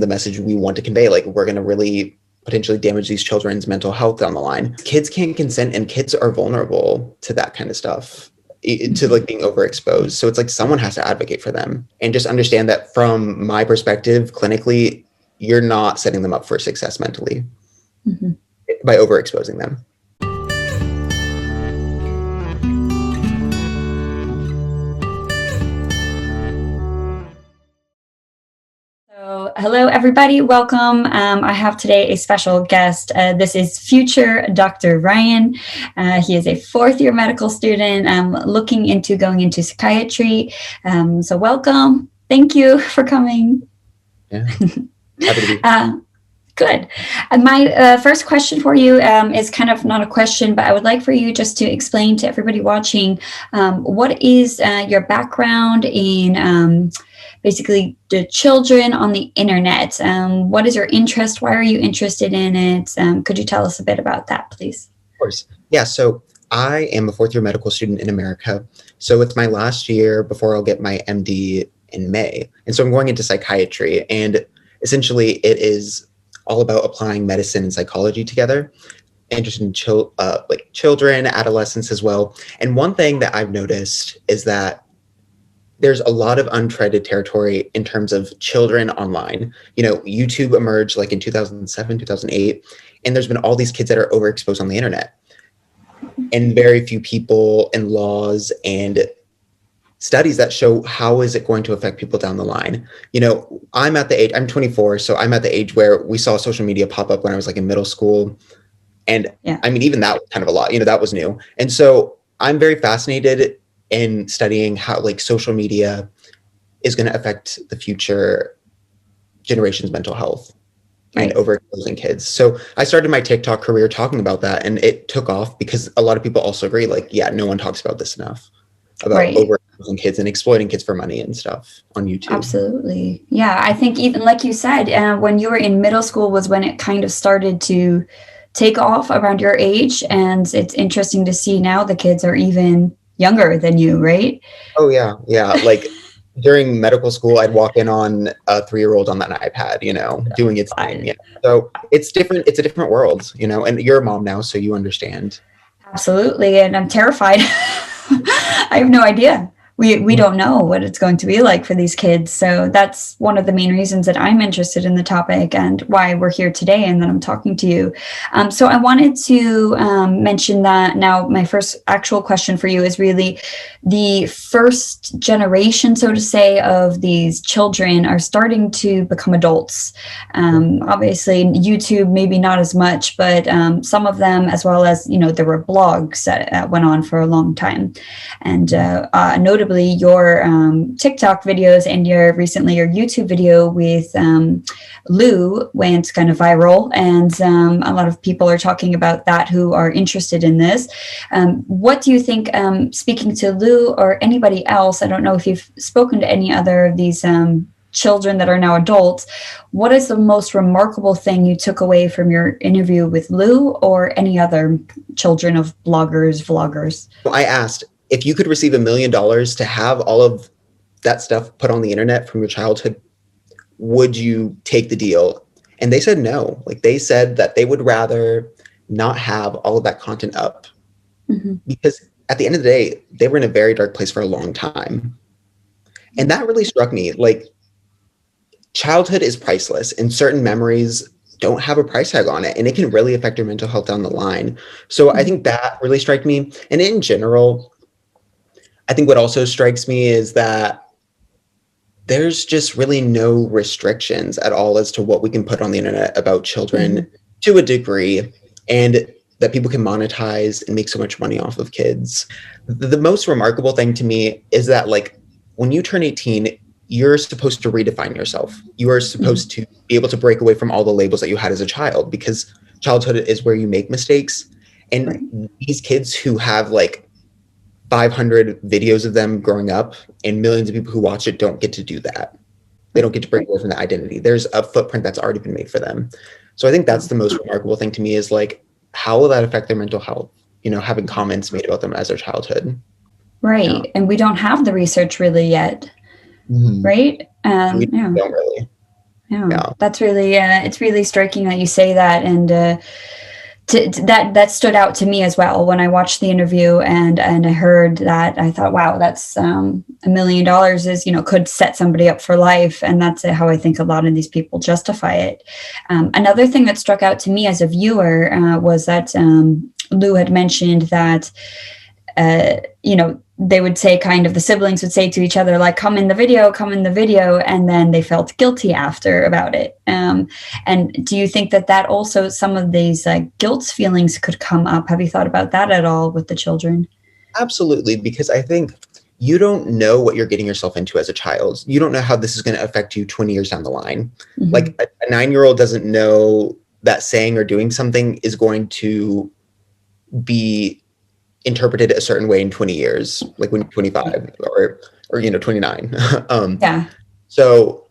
the message we want to convey. Like, we're going to really potentially damage these children's mental health down the line. Kids can't consent, and kids are vulnerable to that kind of stuff, to like being overexposed. So it's like someone has to advocate for them, and just understand that from my perspective, clinically, you're not setting them up for success mentally by overexposing them. So, hello, everybody. Welcome. I have today a special guest. This is future Dr. Ryan. He is a fourth-year medical student looking into going into psychiatry. So welcome. Thank you for coming. Yeah. Happy to be. Good. My first question for you is kind of not a question, but I would like for you just to explain to everybody watching what is your background in basically the children on the internet. What is your interest? Why are you interested in it? Could you tell us a bit about that, please? Of course. Yeah. So I am a fourth-year medical student in America. So it's my last year before I'll get my MD in May. And so I'm going into psychiatry. And essentially, it is all about applying medicine and psychology together. Interested in children, adolescents as well. And one thing that I've noticed is that there's a lot of untreaded territory in terms of children online. You know, YouTube emerged like in 2007, 2008, and there's been all these kids that are overexposed on the internet. And very few people and laws and studies that show how is it going to affect people down the line. You know, I'm 24, so I'm at the age where we saw social media pop up when I was like in middle school. And I mean, even that was kind of a lot, you know, that was new. And so I'm very fascinated in studying how like social media is going to affect the future generation's mental health and overexposing kids. So I started my TikTok career talking about that, and it took off because a lot of people also agree, like, yeah, no one talks about this enough, about overexposing kids and exploiting kids for money and stuff on YouTube. Absolutely. Yeah, I think even like you said, when you were in middle school was when it kind of started to take off around your age. And it's interesting to see now the kids are even younger than you, right? Oh, yeah. Yeah. Like during medical school, I'd walk in on a 3-year-old on that iPad, you know, doing its thing. Yeah. So it's different. It's a different world, you know, and you're a mom now, so you understand. Absolutely. And I'm terrified. I have no idea. We don't know what it's going to be like for these kids. So that's one of the main reasons that I'm interested in the topic and why we're here today and that I'm talking to you. So I wanted to mention that now my first actual question for you is really the first generation, so to say, of these children are starting to become adults. Obviously, YouTube, maybe not as much, but some of them, as well as, you know, there were blogs that went on for a long time. And notably, your TikTok videos and your YouTube video with Lou went kind of viral, and a lot of people are talking about that who are interested in this. What do you think, speaking to Lou or anybody else, I don't know if you've spoken to any other of these children that are now adults, what is the most remarkable thing you took away from your interview with Lou or any other children of bloggers, vloggers? I asked, if you could receive $1 million to have all of that stuff put on the internet from your childhood, would you take the deal? And they said no. Like, they said that they would rather not have all of that content up because at the end of the day, they were in a very dark place for a long time. And that really struck me. Like, childhood is priceless, and certain memories don't have a price tag on it, and it can really affect your mental health down the line. So I think that really struck me. And in general, I think what also strikes me is that there's just really no restrictions at all as to what we can put on the internet about children to a degree, and that people can monetize and make so much money off of kids. The most remarkable thing to me is that, like, when you turn 18, you're supposed to redefine yourself. You are supposed to be able to break away from all the labels that you had as a child, because childhood is where you make mistakes. And these kids who have like 500 videos of them growing up and millions of people who watch it don't get to do that. They don't get to break away from that identity. There's a footprint that's already been made for them. So I think that's the most remarkable thing to me, is like, how will that affect their mental health? You know, having comments made about them as their childhood. Right. Yeah. And we don't have the research really yet. Right. We don't really. Yeah, Yeah. that's really it's really striking that you say that, and that stood out to me as well when I watched the interview and I heard that. I thought, wow, that's $1 million is, could set somebody up for life, and that's how I think a lot of these people justify it. Another thing that struck out to me as a viewer was that Lou had mentioned that they would say, kind of, the siblings would say to each other, like, come in the video, come in the video. And then they felt guilty after about it. And do you think that also, some of these guilt feelings could come up? Have you thought about that at all with the children? Absolutely, because I think you don't know what you're getting yourself into as a child. You don't know how this is going to affect you 20 years down the line. Mm-hmm. Like a 9-year-old doesn't know that saying or doing something is going to be interpreted a certain way in 20 years, like when you're 25 or 29. Yeah. So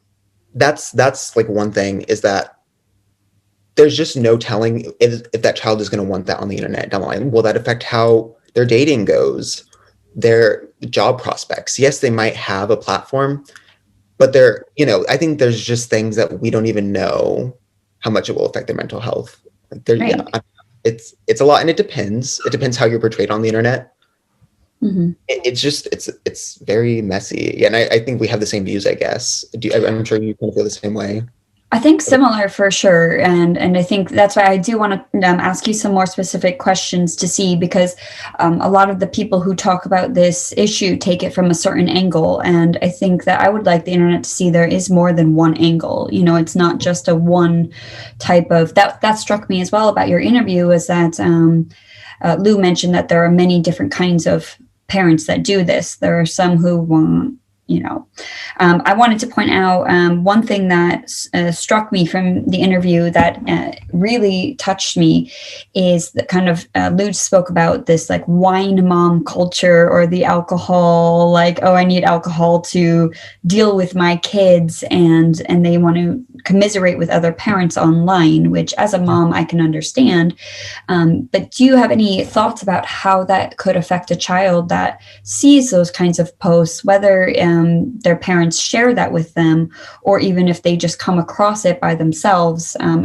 that's like one thing, is that there's just no telling if that child is going to want that on the internet down the line. Will that affect how their dating goes, their job prospects? Yes, they might have a platform, but I think there's just things that we don't even know how much it will affect their mental health. Like Right. yeah, it's a lot, and it depends how you're portrayed on the internet. Mm-hmm. It's very messy. Yeah, and I think we have the same views, I guess. I'm sure you kind of feel the same way. I think similar for sure, and I think that's why I do want to ask you some more specific questions to see, because a lot of the people who talk about this issue take it from a certain angle, and I think that I would like the internet to see there is more than one angle. It's not just a one type of that. That struck me as well about your interview, is that Lou mentioned that there are many different kinds of parents that do this. There are some who want. I wanted to point out one thing that struck me from the interview that really touched me is that kind of Lou spoke about this like wine mom culture, or the alcohol, like, oh, I need alcohol to deal with my kids, and they want to commiserate with other parents online, which as a mom I can understand. But do you have any thoughts about how that could affect a child that sees those kinds of posts, whether their parents share that with them, or even if they just come across it by themselves? I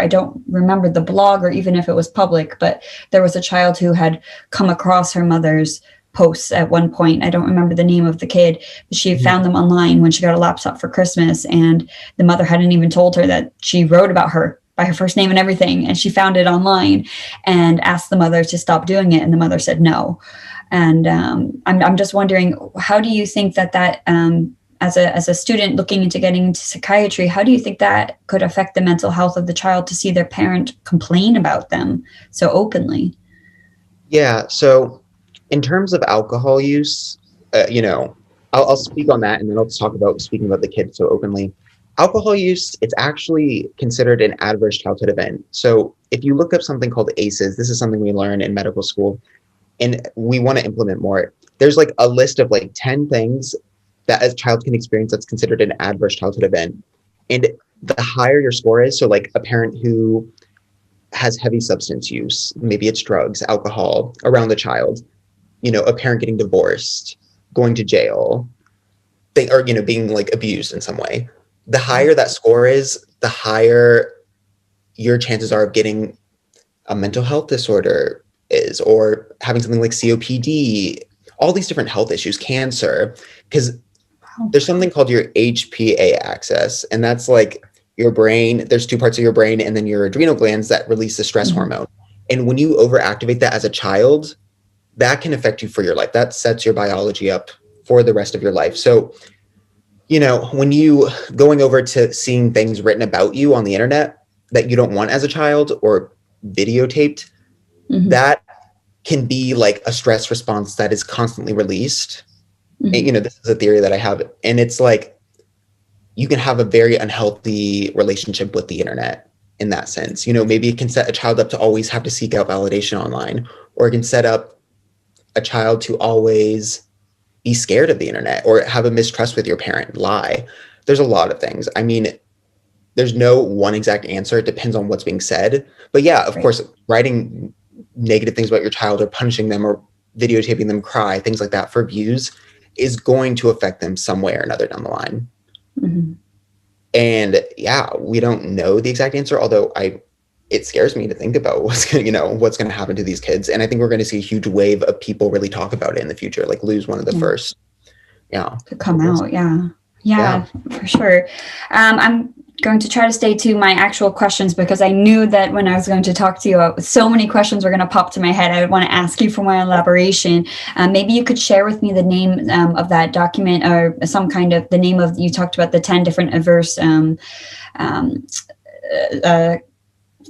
don't remember the blog, or even if it was public, but there was a child who had come across her mother's posts at one point. I don't remember the name of the kid, but she found them online when she got a laptop for Christmas, and the mother hadn't even told her that she wrote about her by her first name and everything. And she found it online and asked the mother to stop doing it, and the mother said no. And I'm just wondering, how do you think that as a student looking into getting into psychiatry, how do you think that could affect the mental health of the child to see their parent complain about them so openly? Yeah. So in terms of alcohol use, I'll speak on that, and then I'll talk about speaking about the kid so openly. Alcohol use, it's actually considered an adverse childhood event. So if you look up something called ACEs, this is something we learn in medical school, and we want to implement more. There's like a list of like 10 things that a child can experience that's considered an adverse childhood event. And the higher your score is, so like a parent who has heavy substance use, maybe it's drugs, alcohol around the child, a parent getting divorced, going to jail, or being like abused in some way. The higher that score is, the higher your chances are of getting a mental health disorder is, or having something like COPD, all these different health issues, cancer, because there's something called your HPA axis, and that's like your brain. There's two parts of your brain, and then your adrenal glands that release the stress hormone. And when you overactivate that as a child, that can affect you for your life. That sets your biology up for the rest of your life. So, when you going over to seeing things written about you on the internet that you don't want as a child, or videotaped, that can be like a stress response that is constantly released. And, this is a theory that I have, and it's like you can have a very unhealthy relationship with the internet in that sense. Maybe it can set a child up to always have to seek out validation online, or it can set up a child to always be scared of the internet, or have a mistrust with your parent, lie. There's a lot of things. I mean, there's no one exact answer. It depends on what's being said. But yeah, of course, writing negative things about your child, or punishing them, or videotaping them cry, things like that for views, is going to affect them some way or another down the line. And yeah, we don't know the exact answer, although it scares me to think about what's going to happen to these kids. And I think we're going to see a huge wave of people really talk about it in the future, like lose one of the first. Yeah. To come out. Yeah, for sure. I'm going to try to stay to my actual questions because I knew that when I was going to talk to you, so many questions were going to pop to my head. I would want to ask you for more elaboration. Maybe you could share with me the name of that document, or some kind of the name of, you talked about the 10 different adverse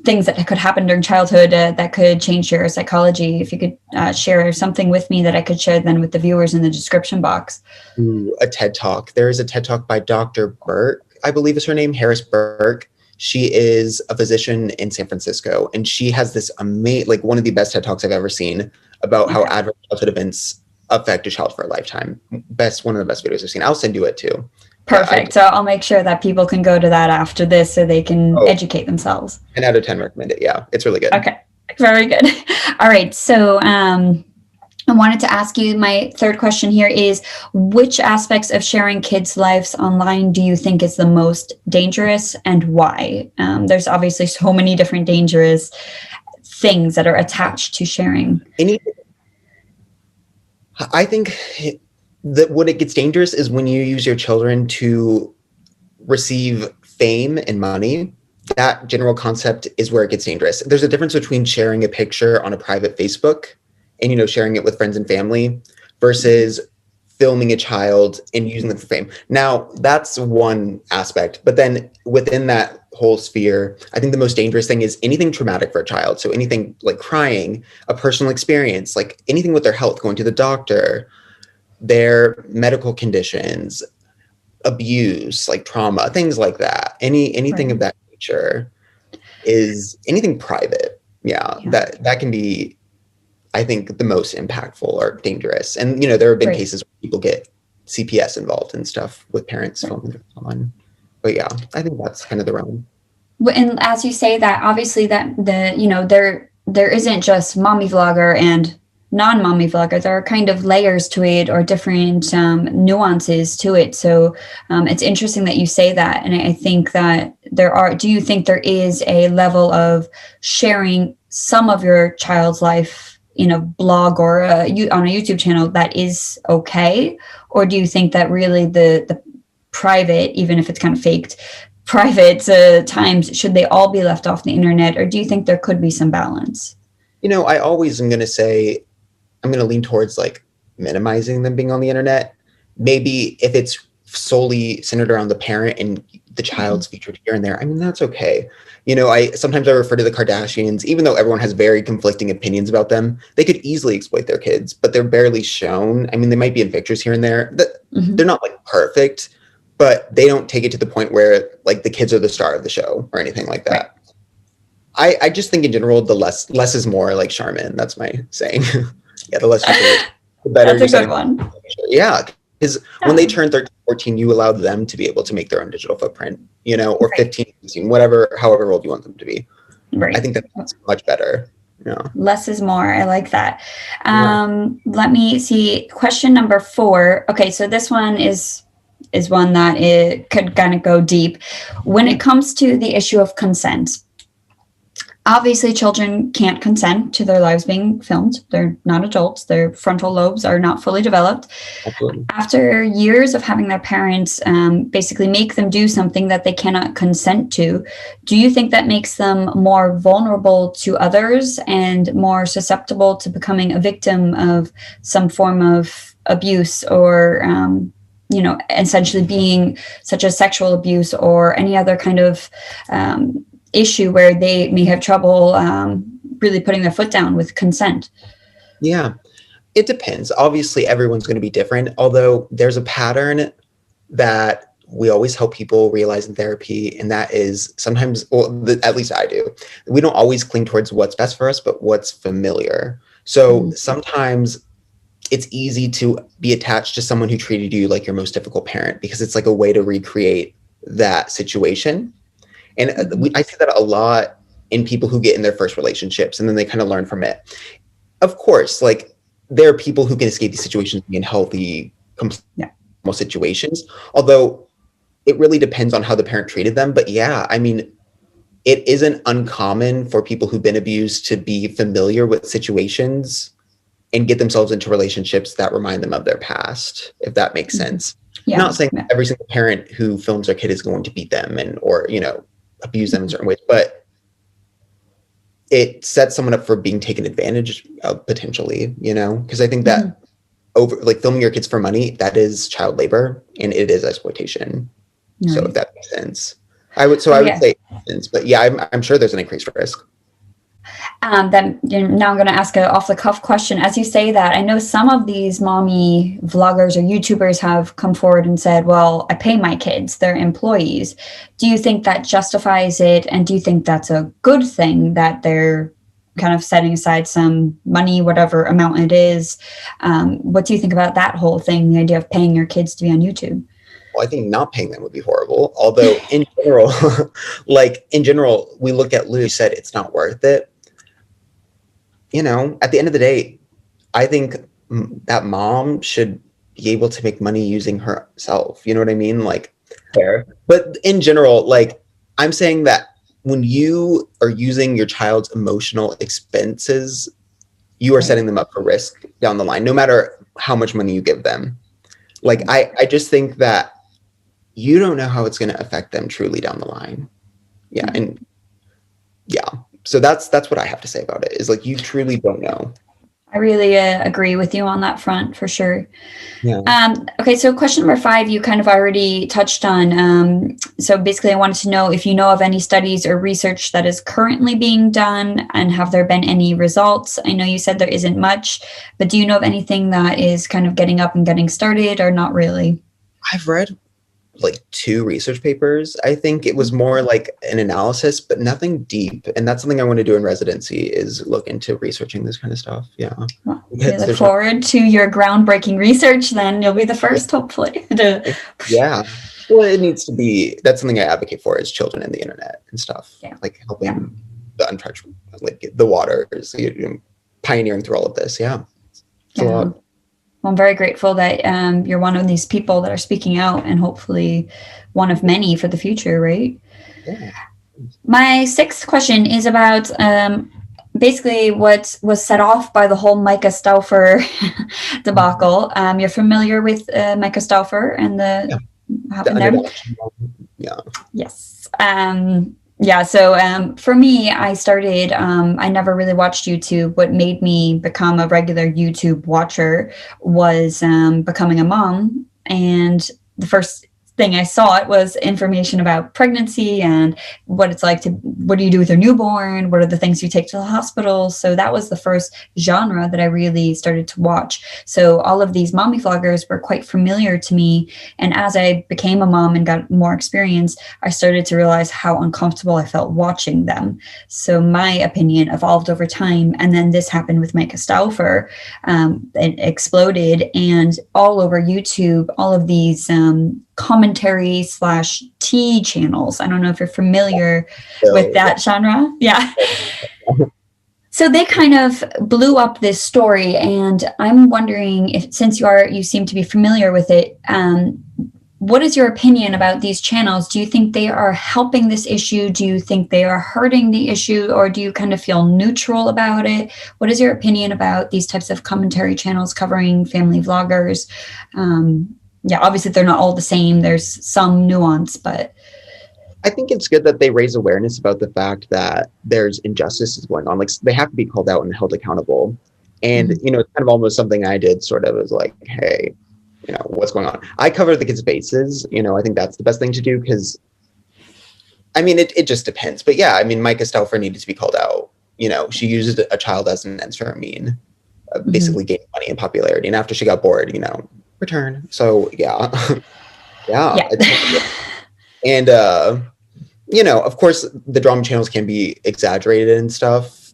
things that could happen during childhood that could change your psychology. If you could share something with me that I could share then with the viewers in the description box. Ooh, a TED Talk. There is a TED Talk by Dr. Burke, I believe is her name, Harris Burke. She is a physician in San Francisco, and she has this amazing, like one of the best TED Talks I've ever seen about how adverse childhood events affect a child for a lifetime. One of the best videos I've seen. I'll send you it too. Perfect. So I'll make sure that people can go to that after this so they can educate themselves. 10 out of 10 recommend it. Yeah, it's really good. Okay, very good. All right. So I wanted to ask you, my third question here is, which aspects of sharing kids' lives online do you think is the most dangerous, and why? There's obviously so many different dangerous things that are attached to sharing. I think that when it gets dangerous is when you use your children to receive fame and money. That general concept is where it gets dangerous. There's a difference between sharing a picture on a private Facebook and, sharing it with friends and family versus filming a child and using them for fame. Now, that's one aspect. But then within that whole sphere, I think the most dangerous thing is anything traumatic for a child. So anything like crying, a personal experience, like anything with their health, going to the doctor, their medical conditions, abuse, like trauma, things like that. Anything of that nature is anything private. Yeah. That can be, I think, the most impactful or dangerous. And, there have been cases where people get CPS involved and stuff with parents filming online. But yeah, I think that's kind of the realm. And as you say that, obviously that there isn't just mommy vlogger and non-mommy vlogger. There are kind of layers to it, or different nuances to it. So it's interesting that you say that. And I think that do you think there is a level of sharing some of your child's life in a blog or on a YouTube channel that is okay? Or do you think that really the private, even if it's kind of faked, private times, should they all be left off the internet? Or do you think there could be some balance? I always am going to say, I'm going to lean towards like minimizing them being on the internet. Maybe if it's solely centered around the parent and the child's featured here and there, I mean, that's okay. Sometimes I refer to the Kardashians, even though everyone has very conflicting opinions about them, they could easily exploit their kids, but they're barely shown. I mean, they might be in pictures here and there. They're not like perfect, but they don't take it to the point where like the kids are the star of the show or anything like that. Right. I just think in general, the less is more, like Charmin. That's my saying. Yeah, the less you do, the better. That's a good one. Yeah, because when they turn 13, 14, you allow them to be able to make their own digital footprint, or 15, 16, however old you want them to be. Right. I think that's much better. Yeah. Less is more. I like that. Let me see. Question number 4. Okay, so this one is one that it could kind of go deep. When it comes to the issue of consent, obviously, children can't consent to their lives being filmed. They're not adults. Their frontal lobes are not fully developed. Absolutely. After years of having their parents basically make them do something that they cannot consent to, do you think that makes them more vulnerable to others and more susceptible to becoming a victim of some form of abuse, or essentially being such as sexual abuse or any other kind of issue where they may have trouble really putting their foot down with consent? Yeah, it depends. Obviously, everyone's going to be different, although there's a pattern that we always help people realize in therapy, and that is sometimes, at least I do, we don't always cling towards what's best for us, but what's familiar. So sometimes it's easy to be attached to someone who treated you like your most difficult parent, because it's like a way to recreate that situation. And I see that a lot in people who get in their first relationships, and then they kind of learn from it. Of course, like there are people who can escape these situations in healthy, situations. Although it really depends on how the parent treated them. But yeah, I mean, it isn't uncommon for people who've been abused to be familiar with situations and get themselves into relationships that remind them of their past, if that makes sense. Yeah. Not saying every single parent who films their kid is going to beat them or, abuse them in certain ways, but it sets someone up for being taken advantage of potentially, because I think that filming your kids for money, that is child labor and it is exploitation. Right. So if that makes sense, I would say, but yeah, I'm sure there's an increased risk. Then now I'm going to ask an off the cuff question. As you say that, I know some of these mommy vloggers or YouTubers have come forward and said, well, I pay my kids, they're employees. Do you think that justifies it? And do you think that's a good thing that they're kind of setting aside some money, whatever amount it is? What do you think about that whole thing, the idea of paying your kids to be on YouTube? Well, I think not paying them would be horrible. Although in general, we look at Lou said it's not worth it. At the end of the day, I think that mom should be able to make money using herself. You know what I mean? Fair. But in general, I'm saying that when you are using your child's emotional expenses, you are setting them up for risk down the line, no matter how much money you give them. I just think that you don't know how it's going to affect them truly down the line. Yeah. And yeah. So that's what I have to say about it is you truly don't know. I really agree with you on that front for sure. Yeah. Okay. So question number 5, you kind of already touched on. So basically I wanted to know if you know of any studies or research that is currently being done and have there been any results? I know you said there isn't much, but do you know of anything that is kind of getting up and getting started or not really? I've read 2 research papers. I think it was more an analysis, but nothing deep. And that's something I want to do in residency is look into researching this kind of stuff. Yeah. Well, we look forward to your groundbreaking research. Then you'll be the first, hopefully. Yeah. Well, it needs to be, that's something I advocate for is children in the internet and stuff. Yeah. Helping the untouched, the waters, pioneering through all of this. Yeah. It's a lot. Well, I'm very grateful that you're one of these people that are speaking out and hopefully one of many for the future, right? Yeah. My 6th question is about basically what was set off by the whole Micah Stauffer debacle. You're familiar with Micah Stauffer and what happened there? Yeah. Yes. Yeah, so for me, I started, I never really watched YouTube. What made me become a regular YouTube watcher was becoming a mom. And the first thing I saw it was information about pregnancy and what it's like what do you do with your newborn? What are the things you take to the hospital? So that was the first genre that I really started to watch. So all of these mommy vloggers were quite familiar to me. And as I became a mom and got more experience, I started to realize how uncomfortable I felt watching them. So my opinion evolved over time. And then this happened with Micah Stauffer. It exploded, and all over YouTube, all of these commentary / tea channels. I don't know if you're familiar with that genre. Yeah. So they kind of blew up this story, and I'm wondering if, since you seem to be familiar with it, what is your opinion about these channels? Do you think they are helping this issue? Do you think they are hurting the issue, or do you kind of feel neutral about it? What is your opinion about these types of commentary channels covering family vloggers? Yeah, obviously they're not all the same. There's some nuance, but I think it's good that they raise awareness about the fact that there's injustices going on. They have to be called out and held accountable. And, it's kind of almost something I did sort of as hey, what's going on? I cover the kids' faces. I think that's the best thing to do because, it just depends. But yeah, Micah Stauffer needed to be called out. She used a child as an answer mean, basically gaining money and popularity. And after she got bored, return. So yeah. Yeah. And, of course the drama channels can be exaggerated and stuff,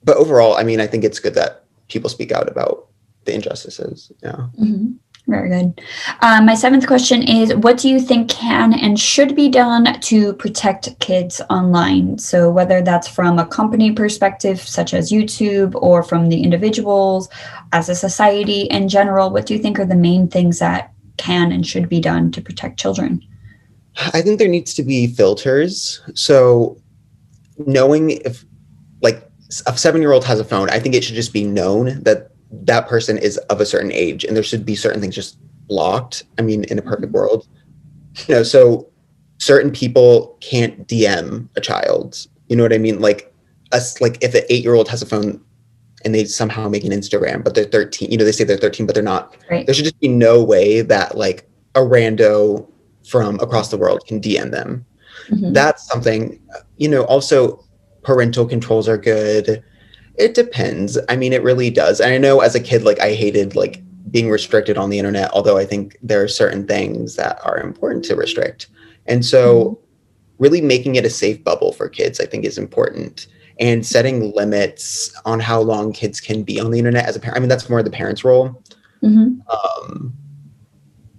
but overall, I think it's good that people speak out about the injustices. Yeah. Mm-hmm. Very good. My 7th question is, what do you think can and should be done to protect kids online? So whether that's from a company perspective, such as YouTube, or from the individuals as a society in general, what do you think are the main things that can and should be done to protect children? I think there needs to be filters. So knowing if like a 7-year-old has a phone, I think it should just be known that that person is of a certain age, and there should be certain things just blocked. I mean, in a perfect world, so certain people can't DM a child. You know what I mean? Like us, like if an 8-year-old has a phone and they somehow make an Instagram, but they're 13, they say they're 13, but they're not. Right. There should just be no way that like a rando from across the world can DM them. Mm-hmm. That's something, also parental controls are good. It depends. I mean, it really does. And I know as a kid, like I hated like being restricted on the internet, although I think there are certain things that are important to restrict. And so really making it a safe bubble for kids, I think is important. And setting limits on how long kids can be on the internet as a parent. I mean, that's more the parent's role.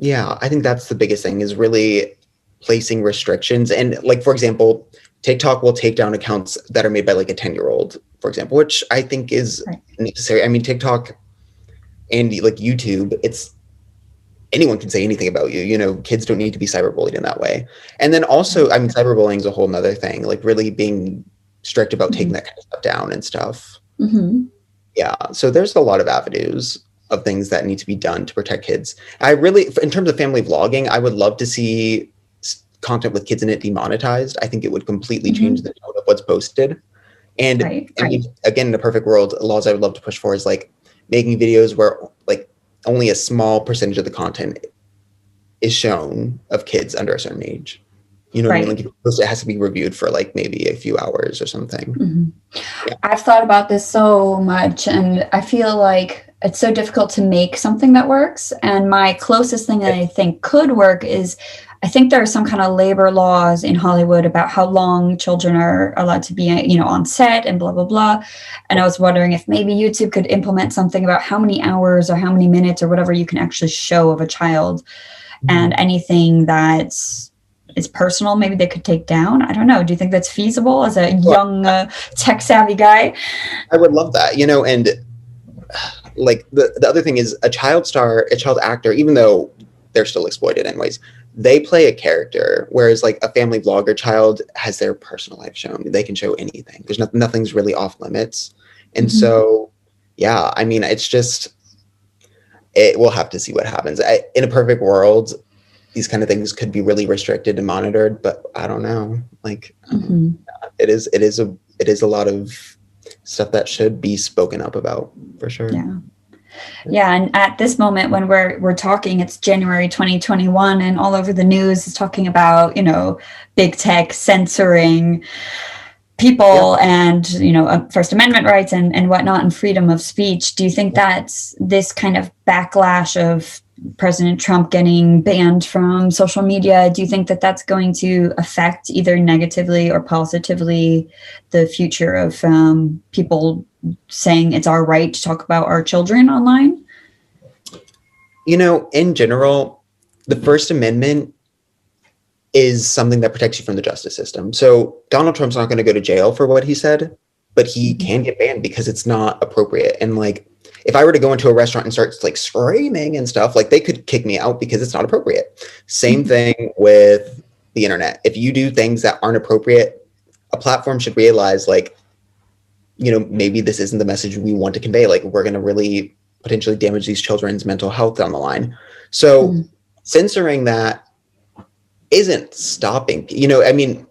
Yeah, I think that's the biggest thing is really placing restrictions. And like, for example, TikTok will take down accounts that are made by like a 10-year-old, for example, which I think is necessary. I mean, TikTok and like YouTube, it's anyone can say anything about you. Kids don't need to be cyberbullied in that way. And then also, I mean, cyberbullying is a whole nother thing, like really being strict about taking that kind of stuff down and stuff. Yeah. So there's a lot of avenues of things that need to be done to protect kids. I really, in terms of family vlogging, I would love to see content with kids in it demonetized. I think it would completely change the tone of what's posted. And I mean, again, in a perfect world, laws I would love to push for is like making videos where like only a small percentage of the content is shown of kids under a certain age. You know what I mean? Like it has to be reviewed for like maybe a few hours or something. Yeah. I've thought about this so much, and I feel like it's so difficult to make something that works. And my closest thing that I think could work is I think there are some kind of labor laws in Hollywood about how long children are allowed to be, on set and blah, blah, blah. And I was wondering if maybe YouTube could implement something about how many hours or how many minutes or whatever you can actually show of a child, and anything that is personal, maybe they could take down. I don't know. Do you think that's feasible as a young tech savvy guy? I would love that, and like the other thing is a child actor, even though they're still exploited anyways, they play a character, whereas like a family vlogger child has their personal life shown. They can show anything. There's nothing's really off limits. And so, yeah, I mean, it's just, we'll have to see what happens. In a perfect world, these kind of things could be really restricted and monitored, but I don't know. Like, it is a lot of stuff that should be spoken up about for sure. Yeah, and at this moment when we're talking, it's January 2021, and all over the news is talking about big tech censoring people and First Amendment rights and whatnot, and freedom of speech. Do you think that's this kind of backlash of President Trump getting banned from social media? Do you think that that's going to affect either negatively or positively the future of people saying it's our right to talk about our children online? In general, the First Amendment is something that protects you from the justice system. So Donald Trump's not going to go to jail for what he said, but he can get banned because it's not appropriate. And like, if I were to go into a restaurant and start like screaming and stuff, like they could kick me out because it's not appropriate. Same thing with the internet. If you do things that aren't appropriate, a platform should realize like, maybe this isn't the message we want to convey. Like we're going to really potentially damage these children's mental health down the line. So censoring that isn't stopping, I mean,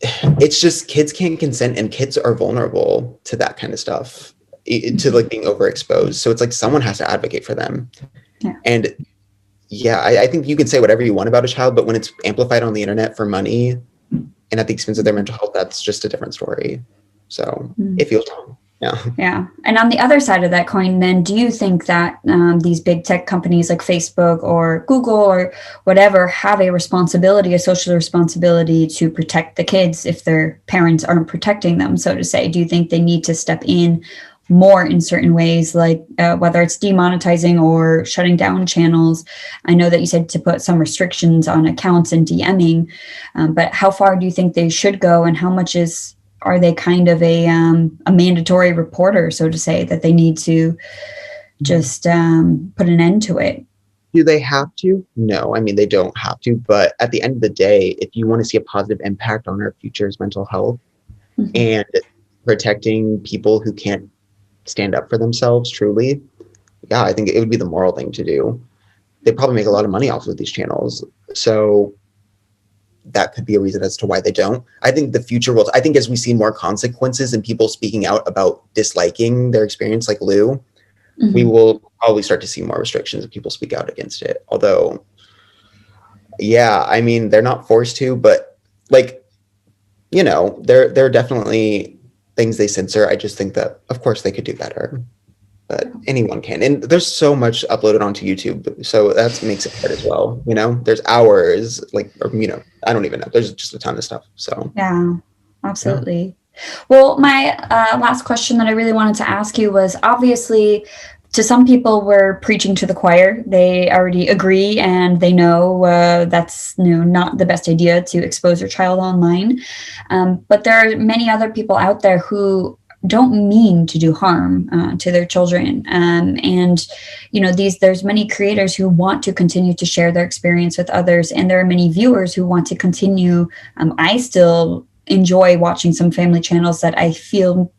it's just kids can't consent, and kids are vulnerable to that kind of stuff, to like being overexposed. So it's like someone has to advocate for them. And I think you can say whatever you want about a child, but when it's amplified on the internet for money and at the expense of their mental health, that's just a different story. So it feels wrong. Yeah. And on the other side of that coin, then, do you think that these big tech companies like Facebook or Google or whatever have a social responsibility to protect the kids if their parents aren't protecting them, so to say? Do you think they need to step in more in certain ways, like whether it's demonetizing or shutting down channels? I know that you said to put some restrictions on accounts and DMing, but how far do you think they should go, and how much are they kind of a mandatory reporter, so to say, that they need to just put an end to it? Do they have to? No, I mean, they don't have to. But at the end of the day, if you want to see a positive impact on our future's mental health Mhm. and protecting people who can't stand up for themselves truly, yeah, I think it would be the moral thing to do. They probably make a lot of money off of these channels. So that could be a reason as to why they don't. I think the future will, I think as we see more consequences and people speaking out about disliking their experience, like Lou, we Mhm. will probably start to see more restrictions if people speak out against it. Although, yeah, I mean, they're not forced to, but like, there are definitely things they censor. I just think that, of course, they could do better, but anyone can. And there's so much uploaded onto YouTube, so that makes it hard as well. There's hours, like, or, I don't even know. There's just a ton of stuff. So Yeah, yeah, absolutely. Well, my last question that I really wanted to ask you was, obviously, to some people, we're preaching to the choir. They already agree and they know that's not the best idea to expose your child online. But there are many other people out there who don't mean to do harm to their children. And there's many creators who want to continue to share their experience with others, and there are many viewers who want to continue. I still enjoy watching some family channels that I feel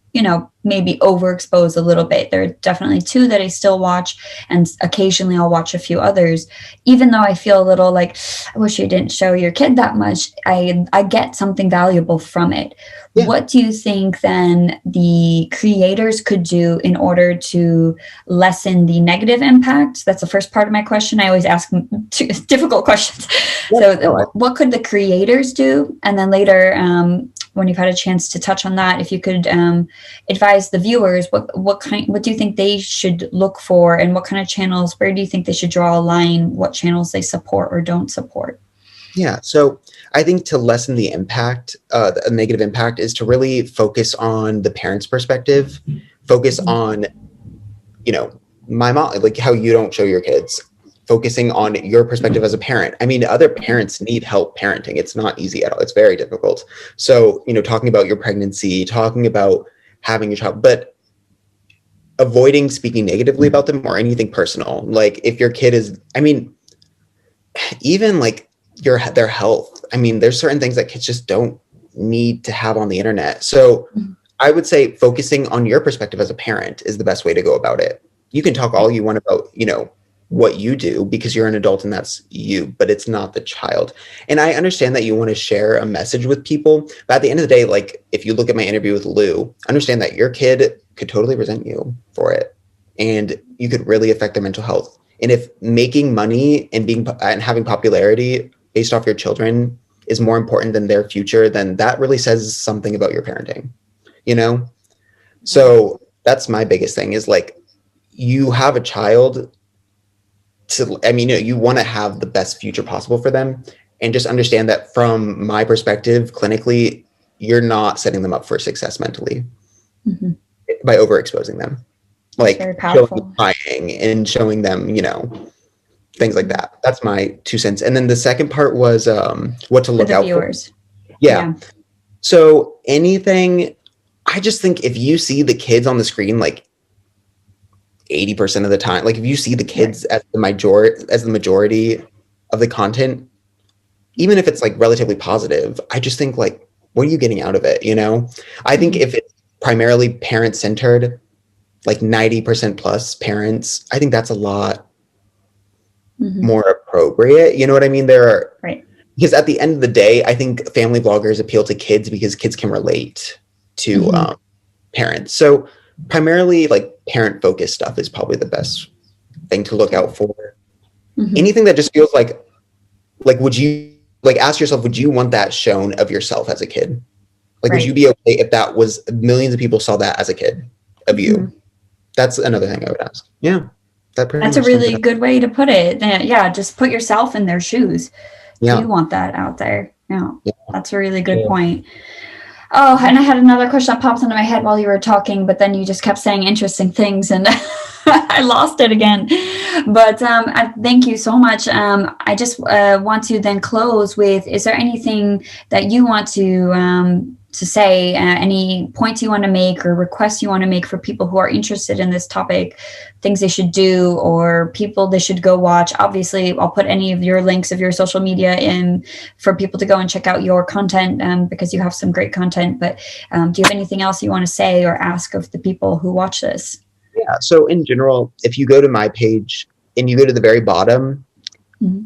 maybe overexposed a little bit. There are definitely two that I still watch, and occasionally I'll watch a few others, even though I feel a little like, I wish you didn't show your kid that much. I get something valuable from it. yeah. What do you think then the creators could do in order to lessen the negative impact? That's the first part of my question. I always ask difficult questions. Yeah. So No, what could the creators do? And then later, when you've had a chance to touch on that, if you could advise the viewers, what do you think they should look for, and what kind of channels, where do you think they should draw a line, what channels they support or don't support? yeah. So I think to lessen the impact, the negative impact, is to really focus on the parent's perspective, focus Mhm. on, my mom, like how you don't show your kids, focusing on your perspective as a parent. I mean, other parents need help parenting. It's not easy at all. It's very difficult. So, talking about your pregnancy, talking about having a child, but avoiding speaking negatively about them or anything personal. Like if your kid is, I mean, even like their health. I mean, there's certain things that kids just don't need to have on the internet. So I would say focusing on your perspective as a parent is the best way to go about it. You can talk all Right. you want about, what you do because you're an adult and that's you, but it's not the child. And I understand that you want to share a message with people, but at the end of the day, like if you look at my interview with Lou, understand that your kid could totally resent you for it and you could really affect their mental health. And if making money and having popularity based off your children is more important than their future, then that really says something about your parenting, you know? Right. So that's my biggest thing is like, you have a child you want to have the best future possible for them. And just understand that from my perspective, clinically, you're not setting them up for success mentally Mhm. by overexposing them, That's like very showing them powerful. crying and showing them, things like Mhm. that. That's my 2 cents. And then the second part was what to For look the out for. viewers. Yeah. Yeah. So anything, I just think if you see the kids on the screen like 80% of the time, like if you see the Right. kids as the majority of the content, even if it's like relatively positive, I just think like, what are you getting out of it? I think Mhm. if it's primarily parent centered, like 90% plus parents, I think that's a lot Mhm. more appropriate. You know what I mean? Right. Because at the end of the day, I think family bloggers appeal to kids because kids can relate to Mhm. parents. So primarily like parent focused stuff is probably the best thing to look out for. Mhm. Anything that just feels like would you like ask yourself, would you want that shown of yourself as a kid? Like, would you Right. be okay if that was millions of people saw that as a kid of you? Mhm. That's another thing I would ask. Yeah, that pretty That's a much sums it really up. good way to put it. Yeah, just put yourself in their shoes. Do Yeah. you want that out there? Yeah, Yeah. that's a really good point. Oh, and I had another question that popped into my head while you were talking, but then you just kept saying interesting things and I lost it again. But thank you so much. I just want to then close with, is there anything that you want to to say, any points you want to make or requests you want to make for people who are interested in this topic, things they should do or people they should go watch. Obviously, I'll put any of your links of your social media in for people to go and check out your content, because you have some great content. But do you have anything else you want to say or ask of the people who watch this? Yeah. So in general, if you go to my page and you go to the very bottom,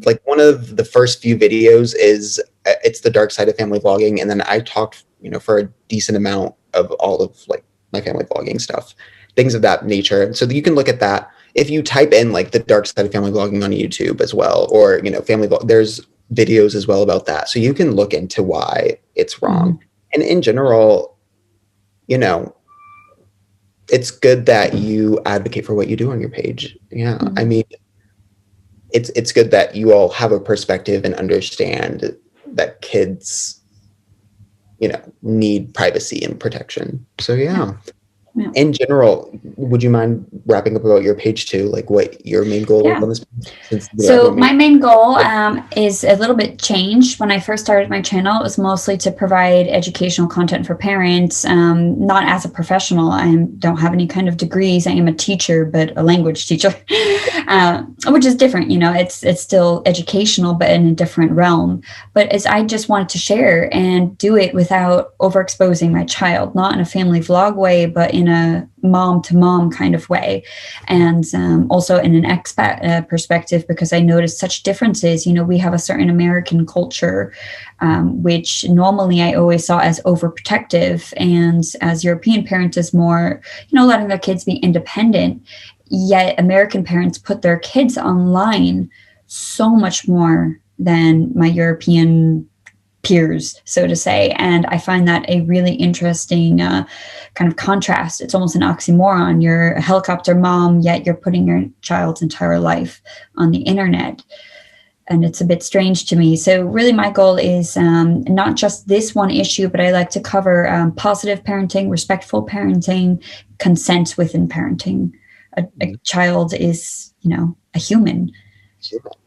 like one of the first few videos is it's the dark side of family vlogging, and then I talked, for a decent amount of all of like my family vlogging stuff, things of that nature. So that you can look at that. If you type in like the dark side of family vlogging on YouTube as well, or family vlog, there's videos as well about that, so you can look into why it's wrong. And in general, it's good that you advocate for what you do on your page. Yeah, I mean, it's good that you all have a perspective and understand that kids, need privacy and protection. So yeah. In general, would you mind wrapping up about your page too? Like what your main goal is on this page? So my main goal is a little bit changed. When I first started my channel, it was mostly to provide educational content for parents, not as a professional. I don't have any kind of degrees. I am a teacher, but a language teacher, which is different. It's still educational, but in a different realm. But as I just wanted to share and do it without overexposing my child, not in a family vlog way, but in a mom to mom kind of way. And also in an expat perspective, because I noticed such differences. We have a certain American culture, which normally I always saw as overprotective, and as European parents is more, letting their kids be independent. Yet American parents put their kids online so much more than my European peers, so to say. And I find that a really interesting kind of contrast. It's almost an oxymoron. You're a helicopter mom, yet you're putting your child's entire life on the internet. And it's a bit strange to me. So really my goal is not just this one issue, but I like to cover positive parenting, respectful parenting, consent within parenting. A child is, a human.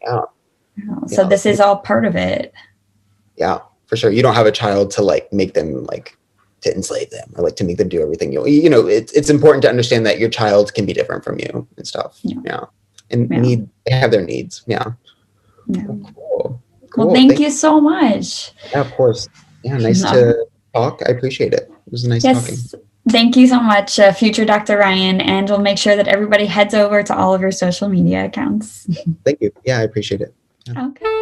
Yeah. So this is all part of it. Yeah, for sure. You don't have a child to like make them like to enslave them or like to make them do everything. It's important to understand that your child can be different from you and stuff. Yeah. And they have their needs. Yeah. Cool. Well, thank you so much. Yeah, of course. Yeah, nice to talk. I appreciate it. It was nice talking. Thank you so much, future Dr. Ryan. And we'll make sure that everybody heads over to all of your social media accounts. Thank you. Yeah, I appreciate it. Yeah. Okay.